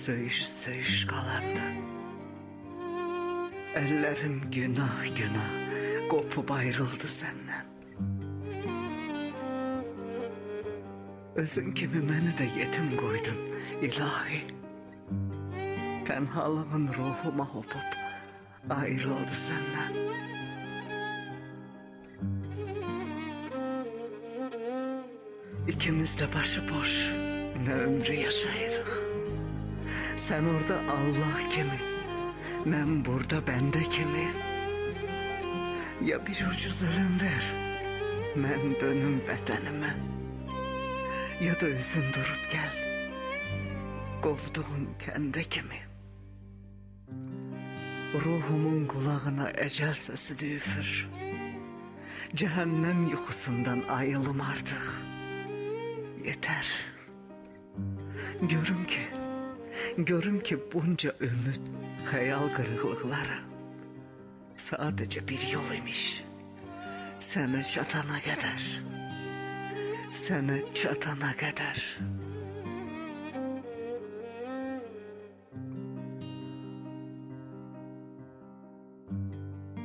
Söyüş söyüş kalandı. Ellerim günah günah kopup ayrıldı senden. Özün kimi beni de yetim koydun ilahi. Tenhalığın ruhuma hopup ayrıldı senden. İkimiz de başıboş ne ömrü yaşayırıq. Sen orada Allah kimi, ben burada bende kimi. Ya bir ucuz ölüm ver, ben dönüm vətənimə. Ya da özün durup gel, qovduğun kəndə kimi. Ruhumun kulağına ecel sesi üfür. Cehennem yuxusundan ayılım artık. Yeter. Görüm ki bunca ümit, hayal kırıklıkları sadece bir yol imiş. Sana çatana kadar.